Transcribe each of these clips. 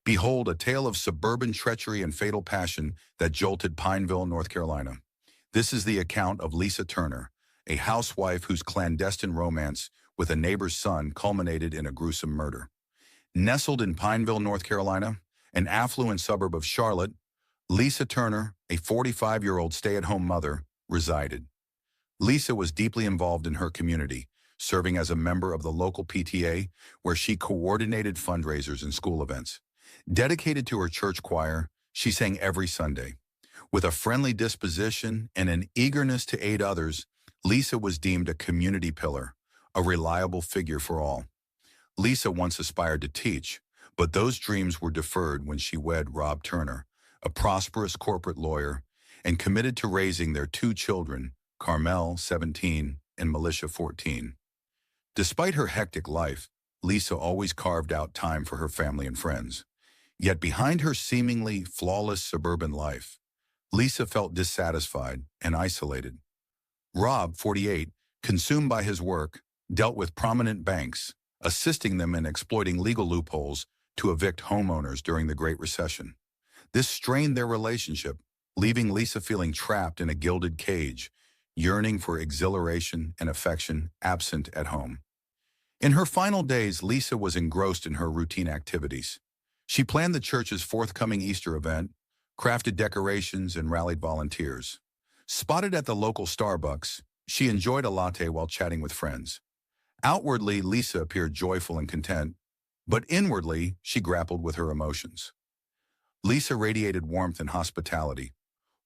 Behold, a tale of suburban treachery and fatal passion that jolted Pineville, North Carolina. This is the account of Lisa Turner, a housewife whose clandestine romance with a neighbor's son culminated in a gruesome murder. Nestled in Pineville, North Carolina, an affluent suburb of Charlotte, Lisa Turner, a 45-year-old stay-at-home mother, resided. Lisa was deeply involved in her community, serving as a member of the local PTA, where she coordinated fundraisers and school events. Dedicated to her church choir, she sang every Sunday. With a friendly disposition and an eagerness to aid others, Lisa was deemed a community pillar, a reliable figure for all. Lisa once aspired to teach, but those dreams were deferred when she wed Rob Turner, a prosperous corporate lawyer, and committed to raising their two children, Carmel, 17, and Militia, 14. Despite her hectic life, Lisa always carved out time for her family and friends. Yet behind her seemingly flawless suburban life, Lisa felt dissatisfied and isolated. Rob, 48, consumed by his work, dealt with prominent banks, assisting them in exploiting legal loopholes to evict homeowners during the Great Recession. This strained their relationship, leaving Lisa feeling trapped in a gilded cage, yearning for exhilaration and affection absent at home. In her final days, Lisa was engrossed in her routine activities. She planned the church's forthcoming Easter event, crafted decorations, and rallied volunteers. Spotted at the local Starbucks, she enjoyed a latte while chatting with friends. Outwardly, Lisa appeared joyful and content, but inwardly, she grappled with her emotions. Lisa radiated warmth and hospitality.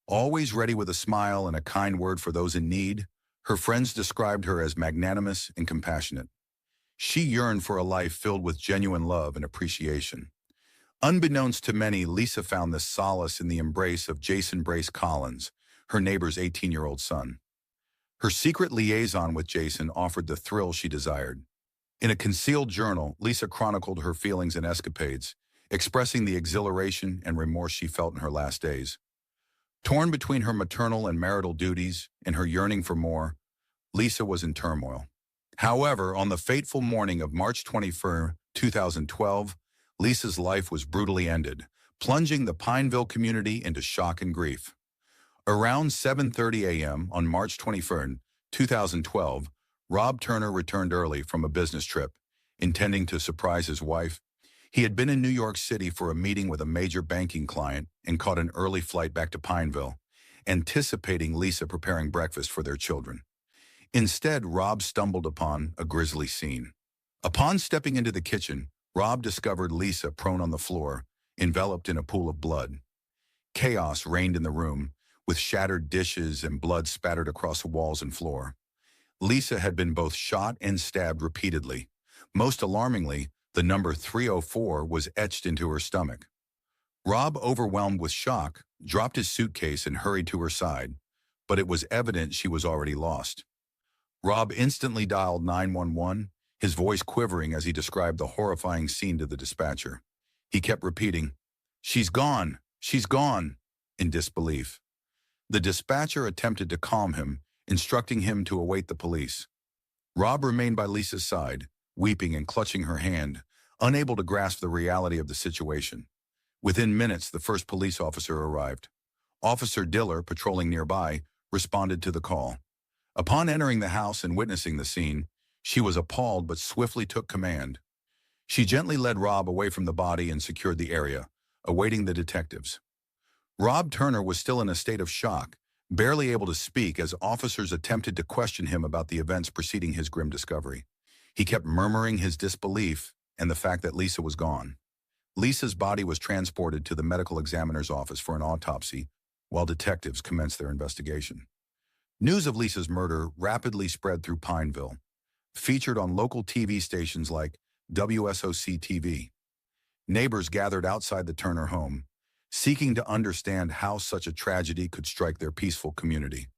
Always ready with a smile and a kind word for those in need, her friends described her as magnanimous and compassionate. She yearned for a life filled with genuine love and appreciation. Unbeknownst to many, Lisa found this solace in the embrace of Jason Brace Collins, her neighbor's 18-year-old son. Her secret liaison with Jason offered the thrill she desired. In a concealed journal, Lisa chronicled her feelings and escapades, expressing the exhilaration and remorse she felt in her last days. Torn between her maternal and marital duties and her yearning for more, Lisa was in turmoil. However, on the fateful morning of March 21, 2012, Lisa's life was brutally ended, plunging the Pineville community into shock and grief. Around 7:30 a.m. on March 21, 2012, Rob Turner returned early from a business trip, intending to surprise his wife. He had been in New York City for a meeting with a major banking client and caught an early flight back to Pineville, anticipating Lisa preparing breakfast for their children. Instead, Rob stumbled upon a grisly scene. Upon stepping into the kitchen, Rob discovered Lisa prone on the floor, enveloped in a pool of blood. Chaos reigned in the room, with shattered dishes and blood spattered across the walls and floor. Lisa had been both shot and stabbed repeatedly. Most alarmingly, the number 304 was etched into her stomach. Rob, overwhelmed with shock, dropped his suitcase and hurried to her side, but it was evident she was already lost. Rob instantly dialed 911, his voice quivering as he described the horrifying scene to the dispatcher. He kept repeating, "She's gone, she's gone," in disbelief. The dispatcher attempted to calm him, instructing him to await the police. Rob remained by Lisa's side, weeping and clutching her hand, unable to grasp the reality of the situation. Within minutes, the first police officer arrived. Officer Diller, patrolling nearby, responded to the call. Upon entering the house and witnessing the scene, she was appalled but swiftly took command. She gently led Rob away from the body and secured the area, awaiting the detectives. Rob Turner was still in a state of shock, barely able to speak as officers attempted to question him about the events preceding his grim discovery. He kept murmuring his disbelief and the fact that Lisa was gone. Lisa's body was transported to the medical examiner's office for an autopsy, while detectives commenced their investigation. News of Lisa's murder rapidly spread through Pineville, featured on local TV stations like WSOC-TV. Neighbors gathered outside the Turner home, seeking to understand how such a tragedy could strike their peaceful community.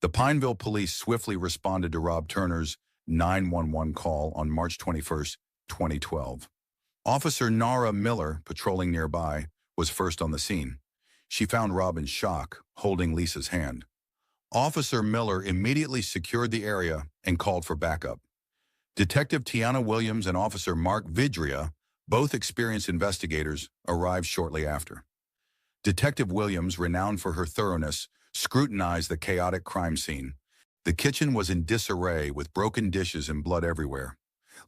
The Pineville police swiftly responded to Rob Turner's 911 call on March 21, 2012. Officer Nara Miller, patrolling nearby, was first on the scene. She found Rob in shock, holding Lisa's hand. Officer Miller immediately secured the area and called for backup. Detective Tiana Williams and Officer Mark Vidria, Both experienced investigators arrived shortly after. Detective Williams, renowned for her thoroughness, scrutinized the chaotic crime scene. The kitchen was in disarray with broken dishes and blood everywhere.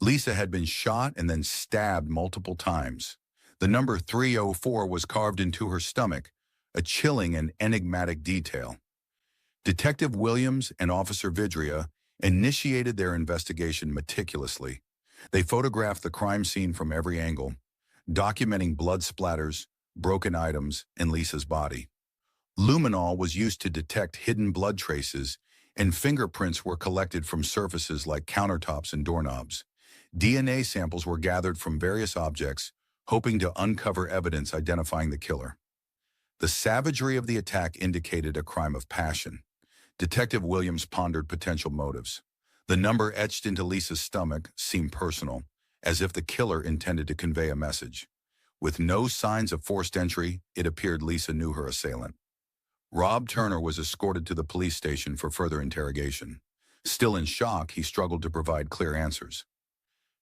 Lisa had been shot and then stabbed multiple times. The number 304 was carved into her stomach, a chilling and enigmatic detail. Detective Williams and Officer Vidria initiated their investigation meticulously. They photographed the crime scene from every angle, documenting blood splatters, broken items, and Lisa's body. Luminol was used to detect hidden blood traces, and fingerprints were collected from surfaces like countertops and doorknobs. DNA samples were gathered from various objects, hoping to uncover evidence identifying the killer. The savagery of the attack indicated a crime of passion. Detective Williams pondered potential motives. The number etched into Lisa's stomach seemed personal, as if the killer intended to convey a message. With no signs of forced entry, it appeared Lisa knew her assailant. Rob Turner was escorted to the police station for further interrogation. Still in shock, he struggled to provide clear answers.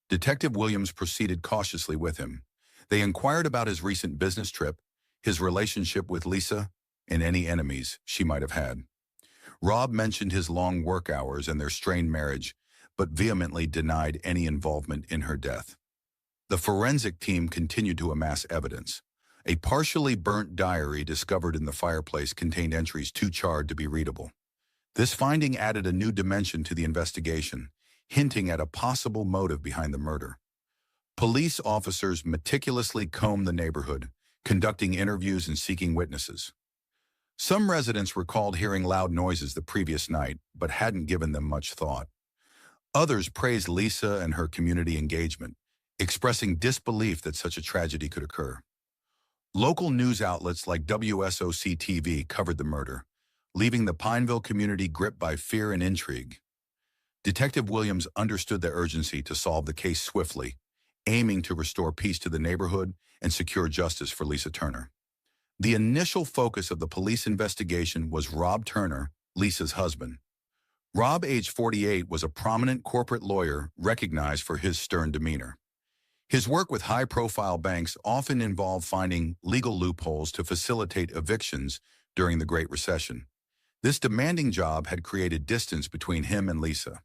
Detective Williams proceeded cautiously with him. They inquired about his recent business trip, his relationship with Lisa, and any enemies she might have had. Rob mentioned his long work hours and their strained marriage, but vehemently denied any involvement in her death. The forensic team continued to amass evidence. A partially burnt diary discovered in the fireplace contained entries too charred to be readable. This finding added a new dimension to the investigation, hinting at a possible motive behind the murder. Police officers meticulously combed the neighborhood, conducting interviews and seeking witnesses. Some residents recalled hearing loud noises the previous night, but hadn't given them much thought. Others praised Lisa and her community engagement, expressing disbelief that such a tragedy could occur. Local news outlets like WSOC-TV covered the murder, leaving the Pineville community gripped by fear and intrigue. Detective Williams understood the urgency to solve the case swiftly, aiming to restore peace to the neighborhood and secure justice for Lisa Turner. The initial focus of the police investigation was Rob Turner, Lisa's husband. Rob, age 48, was a prominent corporate lawyer recognized for his stern demeanor. His work with high-profile banks often involved finding legal loopholes to facilitate evictions during the Great Recession. This demanding job had created distance between him and Lisa.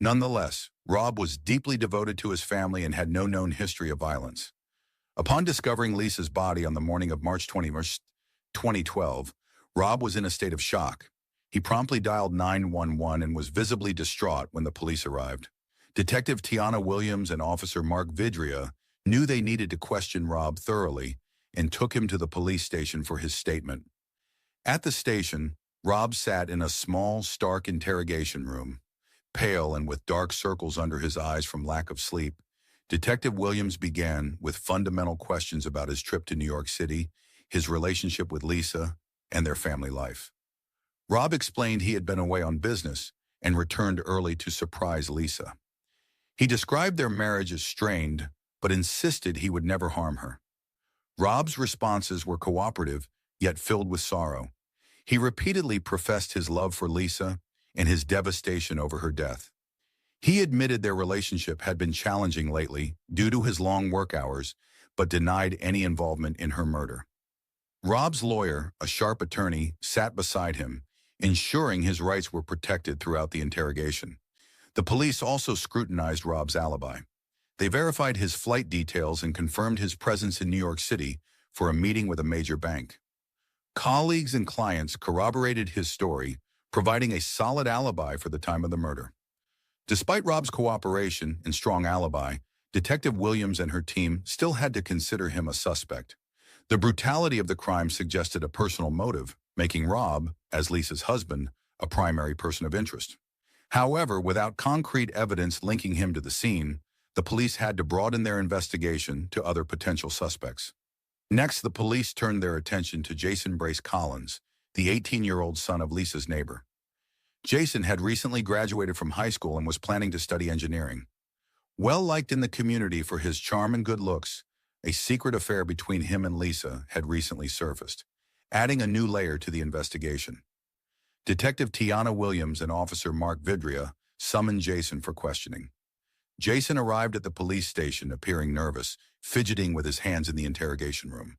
Nonetheless, Rob was deeply devoted to his family and had no known history of violence. Upon discovering Lisa's body on the morning of March 21, 2012, Rob was in a state of shock. He promptly dialed 911 and was visibly distraught when the police arrived. Detective Tiana Williams and Officer Mark Vidria knew they needed to question Rob thoroughly and took him to the police station for his statement. At the station, Rob sat in a small, stark interrogation room. Pale and with dark circles under his eyes from lack of sleep, Detective Williams began with fundamental questions about his trip to New York City, his relationship with Lisa, and their family life. Rob explained he had been away on business and returned early to surprise Lisa. He described their marriage as strained, but insisted he would never harm her. Rob's responses were cooperative, yet filled with sorrow. He repeatedly professed his love for Lisa and his devastation over her death. He admitted their relationship had been challenging lately due to his long work hours, but denied any involvement in her murder. Rob's lawyer, a sharp attorney, sat beside him, ensuring his rights were protected throughout the interrogation. The police also scrutinized Rob's alibi. They verified his flight details and confirmed his presence in New York City for a meeting with a major bank. Colleagues and clients corroborated his story, providing a solid alibi for the time of the murder. Despite Rob's cooperation and strong alibi, Detective Williams and her team still had to consider him a suspect. The brutality of the crime suggested a personal motive, making Rob, as Lisa's husband, a primary person of interest. However, without concrete evidence linking him to the scene, the police had to broaden their investigation to other potential suspects. Next, the police turned their attention to Jason Brace Collins, the 18-year-old son of Lisa's neighbor. Jason had recently graduated from high school and was planning to study engineering. Well-liked in the community for his charm and good looks, a secret affair between him and Lisa had recently surfaced, adding a new layer to the investigation. Detective Tiana Williams and Officer Mark Vidria summoned Jason for questioning. Jason arrived at the police station appearing nervous, fidgeting with his hands in the interrogation room.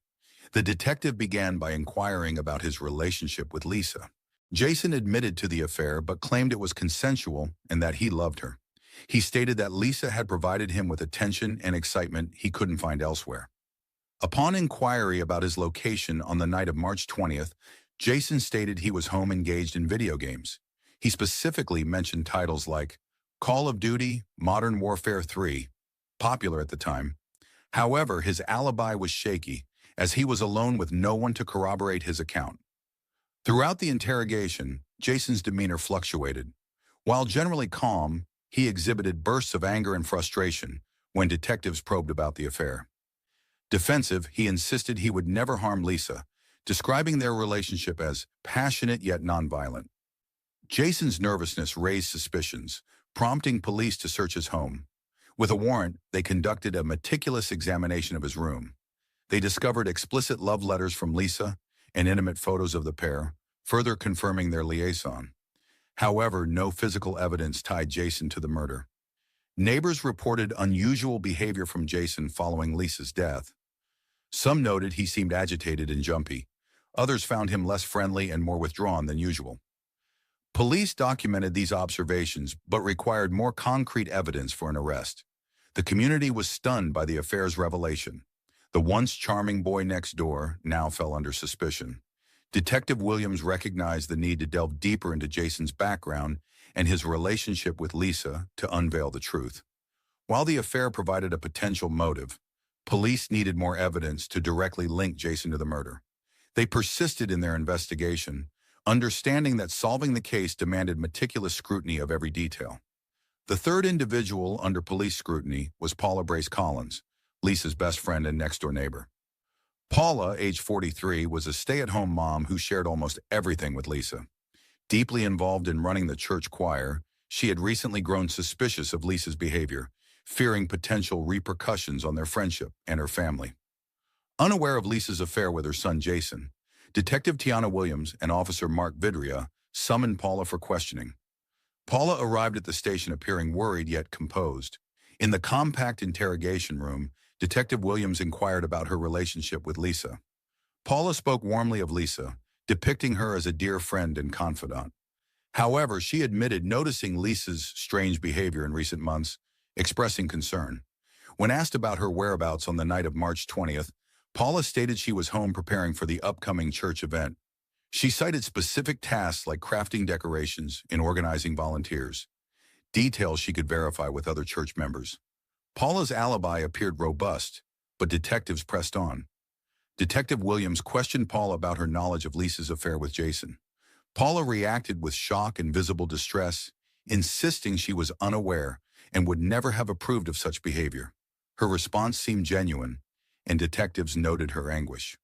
The detective began by inquiring about his relationship with Lisa. Jason admitted to the affair but claimed it was consensual and that he loved her. He stated that Lisa had provided him with attention and excitement he couldn't find elsewhere. Upon inquiry about his location on the night of March 20th, Jason stated he was home engaged in video games. He specifically mentioned titles like Call of Duty, Modern Warfare 3, popular at the time. However, his alibi was shaky, as he was alone with no one to corroborate his account. Throughout the interrogation, Jason's demeanor fluctuated. While generally calm, he exhibited bursts of anger and frustration when detectives probed about the affair. Defensive, he insisted he would never harm Lisa, describing their relationship as passionate yet nonviolent. Jason's nervousness raised suspicions, prompting police to search his home. With a warrant, they conducted a meticulous examination of his room. They discovered explicit love letters from Lisa and intimate photos of the pair, further confirming their liaison. However, no physical evidence tied Jason to the murder. Neighbors reported unusual behavior from Jason following Lisa's death. Some noted he seemed agitated and jumpy. Others found him less friendly and more withdrawn than usual. Police documented these observations but required more concrete evidence for an arrest. The community was stunned by the affair's revelation. The once charming boy next door now fell under suspicion. Detective Williams recognized the need to delve deeper into Jason's background and his relationship with Lisa to unveil the truth. While the affair provided a potential motive, police needed more evidence to directly link Jason to the murder. They persisted in their investigation, understanding that solving the case demanded meticulous scrutiny of every detail. The third individual under police scrutiny was Paula Brace Collins, Lisa's best friend and next-door neighbor. Paula, age 43, was a stay-at-home mom who shared almost everything with Lisa. Deeply involved in running the church choir, she had recently grown suspicious of Lisa's behavior, fearing potential repercussions on their friendship and her family. Unaware of Lisa's affair with her son Jason, Detective Tiana Williams and Officer Mark Vidria summoned Paula for questioning. Paula arrived at the station appearing worried yet composed. In the compact interrogation room, Detective Williams inquired about her relationship with Lisa. Paula spoke warmly of Lisa, depicting her as a dear friend and confidant. However, she admitted noticing Lisa's strange behavior in recent months, expressing concern. When asked about her whereabouts on the night of March 20th, Paula stated she was home preparing for the upcoming church event. She cited specific tasks like crafting decorations and organizing volunteers, details she could verify with other church members. Paula's alibi appeared robust, but detectives pressed on. Detective Williams questioned Paula about her knowledge of Lisa's affair with Jason. Paula reacted with shock and visible distress, insisting she was unaware and would never have approved of such behavior. Her response seemed genuine, and detectives noted her anguish.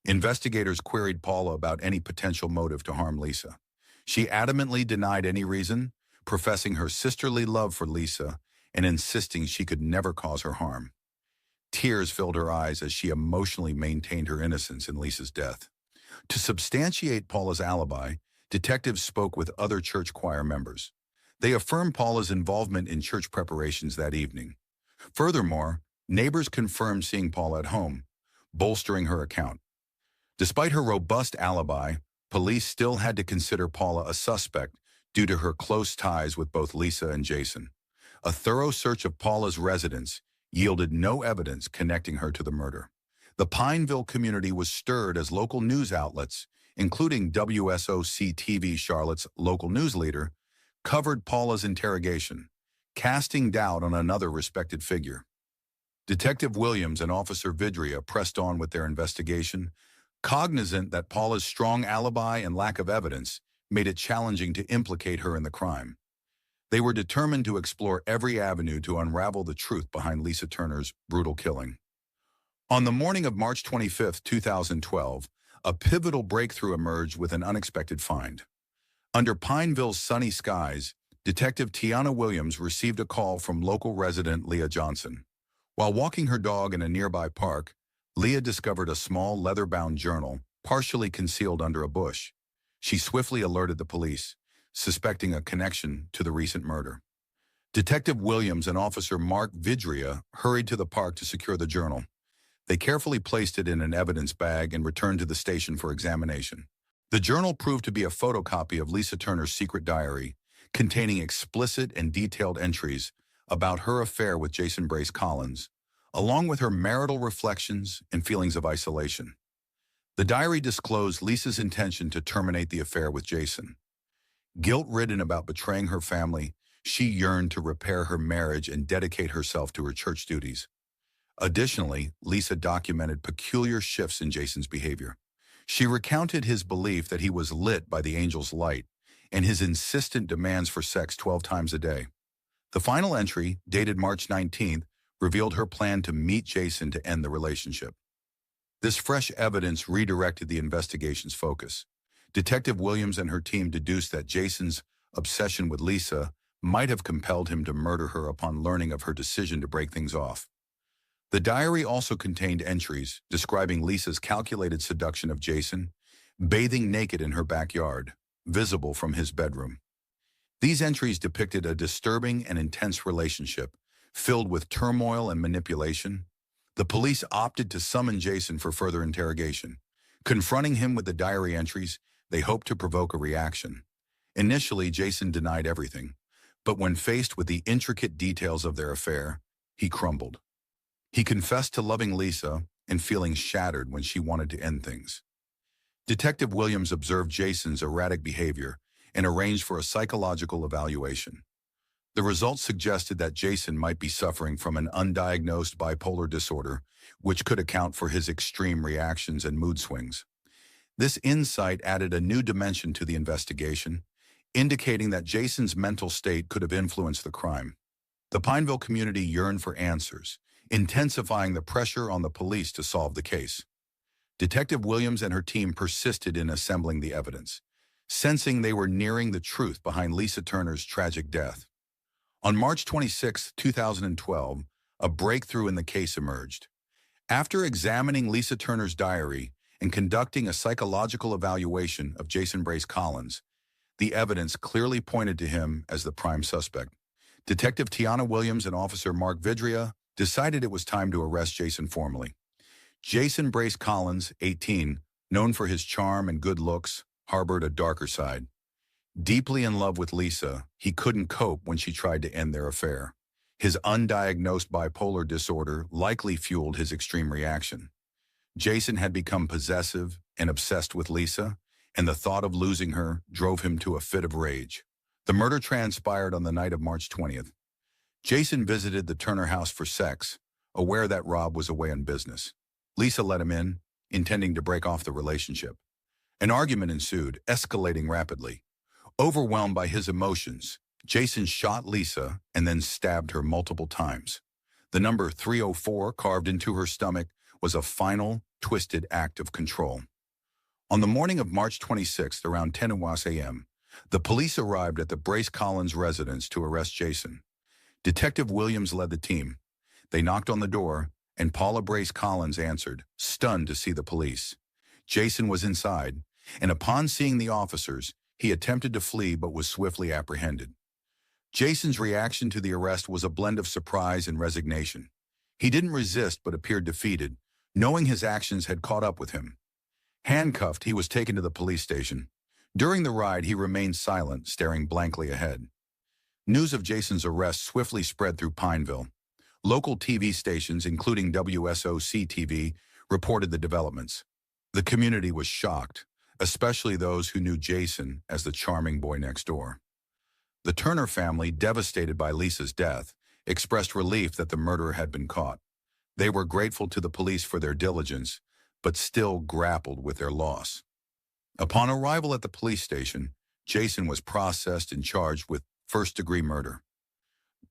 Investigators queried Paula about any potential motive to harm Lisa. She adamantly denied any reason, professing her sisterly love for Lisa and insisting she could never cause her harm. Tears filled her eyes as she emotionally maintained her innocence in Lisa's death. To substantiate Paula's alibi, detectives spoke with other church choir members. They affirmed Paula's involvement in church preparations that evening. Furthermore, neighbors confirmed seeing Paula at home, bolstering her account. Despite her robust alibi, police still had to consider Paula a suspect due to her close ties with both Lisa and Jason. A thorough search of Paula's residence yielded no evidence connecting her to the murder. The Pineville community was stirred as local news outlets, including WSOC-TV Charlotte's local news leader, covered Paula's interrogation, casting doubt on another respected figure. Detective Williams and Officer Vidria pressed on with their investigation, cognizant that Paula's strong alibi and lack of evidence made it challenging to implicate her in the crime. They were determined to explore every avenue to unravel the truth behind Lisa Turner's brutal killing. On the morning of March 25, 2012, a pivotal breakthrough emerged with an unexpected find. Under Pineville's sunny skies, Detective Tiana Williams received a call from local resident Leah Johnson. While walking her dog in a nearby park, Leah discovered a small leather-bound journal partially concealed under a bush. She swiftly alerted the police, suspecting a connection to the recent murder. Detective Williams and Officer Mark Vidria hurried to the park to secure the journal. They carefully placed it in an evidence bag and returned to the station for examination. The journal proved to be a photocopy of Lisa Turner's secret diary, containing explicit and detailed entries about her affair with Jason Brace Collins, along with her marital reflections and feelings of isolation. The diary disclosed Lisa's intention to terminate the affair with Jason. Guilt-ridden about betraying her family, she yearned to repair her marriage and dedicate herself to her church duties. Additionally, Lisa documented peculiar shifts in Jason's behavior. She recounted his belief that he was lit by the angel's light and his insistent demands for sex 12 times a day. The final entry, dated March 19th, revealed her plan to meet Jason to end the relationship. This fresh evidence redirected the investigation's focus. Detective Williams and her team deduced that Jason's obsession with Lisa might have compelled him to murder her upon learning of her decision to break things off. The diary also contained entries describing Lisa's calculated seduction of Jason, bathing naked in her backyard, visible from his bedroom. These entries depicted a disturbing and intense relationship, filled with turmoil and manipulation. The police opted to summon Jason for further interrogation. Confronting him with the diary entries, they hoped to provoke a reaction. Initially, Jason denied everything, but when faced with the intricate details of their affair, he crumbled. He confessed to loving Lisa and feeling shattered when she wanted to end things. Detective Williams observed Jason's erratic behavior and arranged for a psychological evaluation. The results suggested that Jason might be suffering from an undiagnosed bipolar disorder, which could account for his extreme reactions and mood swings. This insight added a new dimension to the investigation, indicating that Jason's mental state could have influenced the crime. The Pineville community yearned for answers, intensifying the pressure on the police to solve the case. Detective Williams and her team persisted in assembling the evidence, sensing they were nearing the truth behind Lisa Turner's tragic death. On March 26, 2012, a breakthrough in the case emerged. After examining Lisa Turner's diary and conducting a psychological evaluation of Jason Brace Collins, the evidence clearly pointed to him as the prime suspect. Detective Tiana Williams and Officer Mark Vidria decided it was time to arrest Jason formally. Jason Brace Collins, 18, known for his charm and good looks, harbored a darker side. Deeply in love with Lisa, he couldn't cope when she tried to end their affair. His undiagnosed bipolar disorder likely fueled his extreme reaction. Jason had become possessive and obsessed with Lisa, and the thought of losing her drove him to a fit of rage. The murder transpired on the night of March 20th. Jason visited the Turner house for sex, aware that Rob was away on business. Lisa let him in, intending to break off the relationship. An argument ensued, escalating rapidly. Overwhelmed by his emotions, Jason shot Lisa and then stabbed her multiple times. The number 304 carved into her stomach was a final, twisted act of control. On the morning of March 26th, around 10 a.m., the police arrived at the Brace Collins residence to arrest Jason. Detective Williams led the team. They knocked on the door, and Paula Brace Collins answered, stunned to see the police. Jason was inside, and upon seeing the officers, he attempted to flee but was swiftly apprehended. Jason's reaction to the arrest was a blend of surprise and resignation. He didn't resist but appeared defeated, knowing his actions had caught up with him. Handcuffed, he was taken to the police station. During the ride, he remained silent, staring blankly ahead. News of Jason's arrest swiftly spread through Pineville. Local TV stations, including WSOC-TV, reported the developments. The community was shocked, especially those who knew Jason as the charming boy next door. The Turner family, devastated by Lisa's death, expressed relief that the murderer had been caught. They were grateful to the police for their diligence, but still grappled with their loss. Upon arrival at the police station, Jason was processed and charged with first-degree murder.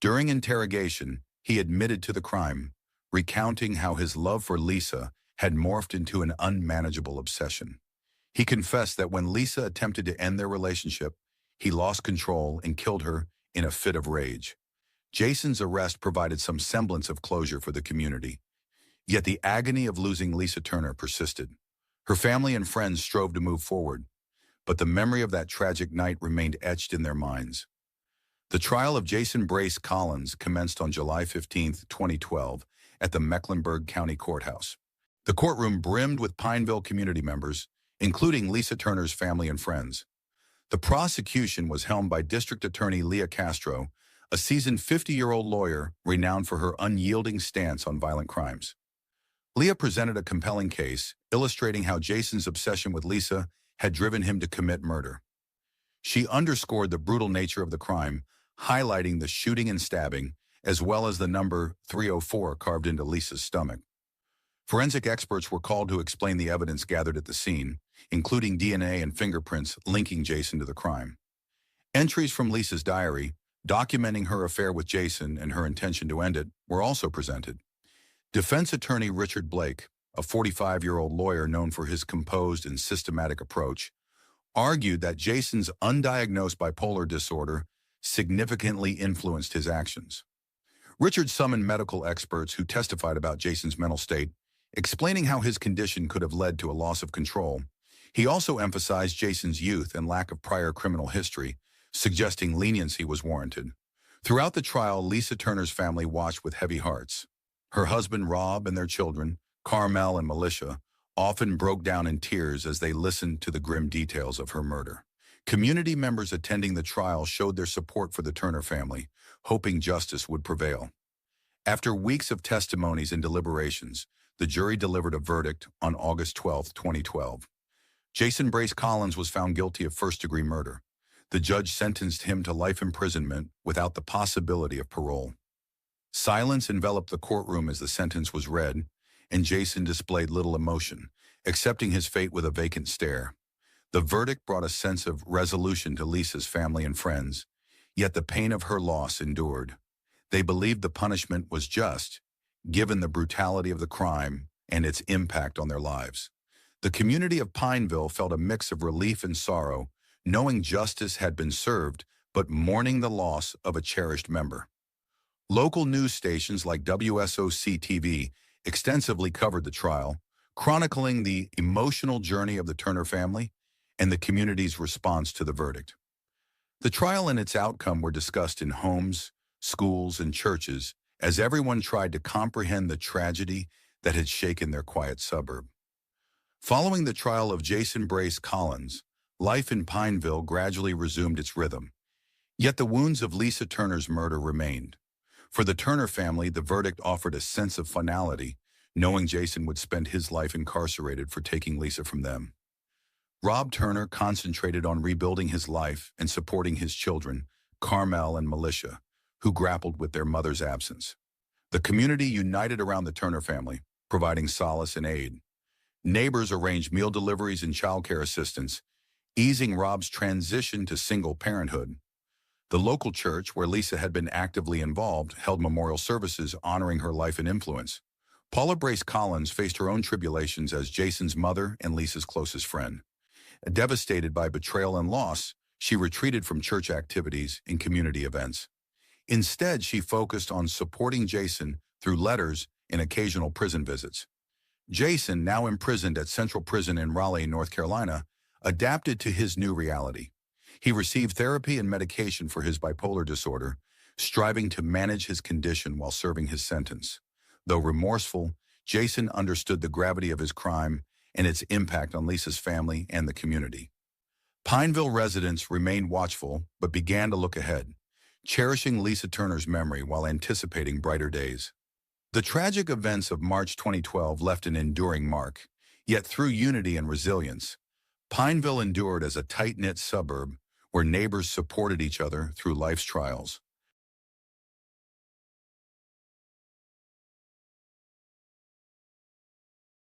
During interrogation, he admitted to the crime, recounting how his love for Lisa had morphed into an unmanageable obsession. He confessed that when Lisa attempted to end their relationship, he lost control and killed her in a fit of rage. Jason's arrest provided some semblance of closure for the community. Yet the agony of losing Lisa Turner persisted. Her family and friends strove to move forward, but the memory of that tragic night remained etched in their minds. The trial of Jason Brace Collins commenced on July 15, 2012, at the Mecklenburg County Courthouse. The courtroom brimmed with Pineville community members, including Lisa Turner's family and friends. The prosecution was helmed by District Attorney Leah Castro, a seasoned 50-year-old lawyer renowned for her unyielding stance on violent crimes. Leah presented a compelling case, illustrating how Jason's obsession with Lisa had driven him to commit murder. She underscored the brutal nature of the crime, highlighting the shooting and stabbing, as well as the number 304 carved into Lisa's stomach. Forensic experts were called to explain the evidence gathered at the scene, including DNA and fingerprints linking Jason to the crime. Entries from Lisa's diary, documenting her affair with Jason and her intention to end it, were also presented. Defense attorney Richard Blake, a 45-year-old lawyer known for his composed and systematic approach, argued that Jason's undiagnosed bipolar disorder significantly influenced his actions. Richard summoned medical experts who testified about Jason's mental state, explaining how his condition could have led to a loss of control. He also emphasized Jason's youth and lack of prior criminal history, suggesting leniency was warranted. Throughout the trial, Lisa Turner's family watched with heavy hearts. Her husband Rob and their children, Carmel and Militia, often broke down in tears as they listened to the grim details of her murder. Community members attending the trial showed their support for the Turner family, hoping justice would prevail. After weeks of testimonies and deliberations, the jury delivered a verdict on August 12, 2012. Jason Brace Collins was found guilty of first-degree murder. The judge sentenced him to life imprisonment without the possibility of parole. Silence enveloped the courtroom as the sentence was read, and Jason displayed little emotion, accepting his fate with a vacant stare. The verdict brought a sense of resolution to Lisa's family and friends, yet the pain of her loss endured. They believed the punishment was just, given the brutality of the crime and its impact on their lives. The community of Pineville felt a mix of relief and sorrow, knowing justice had been served, but mourning the loss of a cherished member. Local news stations like WSOC-TV extensively covered the trial, chronicling the emotional journey of the Turner family and the community's response to the verdict. The trial and its outcome were discussed in homes, schools, and churches as everyone tried to comprehend the tragedy that had shaken their quiet suburb. Following the trial of Jason Brace Collins, life in Pineville gradually resumed its rhythm, yet the wounds of Lisa Turner's murder remained. For the Turner family, the verdict offered a sense of finality, knowing Jason would spend his life incarcerated for taking Lisa from them. Rob Turner concentrated on rebuilding his life and supporting his children, Carmel and Militia, who grappled with their mother's absence. The community united around the Turner family, providing solace and aid. Neighbors arranged meal deliveries and childcare assistance, easing Rob's transition to single parenthood. The local church, where Lisa had been actively involved, held memorial services honoring her life and influence. Paula Brace Collins faced her own tribulations as Jason's mother and Lisa's closest friend. Devastated by betrayal and loss, she retreated from church activities and community events. Instead, she focused on supporting Jason through letters and occasional prison visits. Jason, now imprisoned at Central Prison in Raleigh, North Carolina, adapted to his new reality. He received therapy and medication for his bipolar disorder, striving to manage his condition while serving his sentence. Though remorseful, Jason understood the gravity of his crime and its impact on Lisa's family and the community. Pineville residents remained watchful but began to look ahead, cherishing Lisa Turner's memory while anticipating brighter days. The tragic events of March 2012 left an enduring mark, yet through unity and resilience, Pineville endured as a tight-knit suburb where neighbors supported each other through life's trials.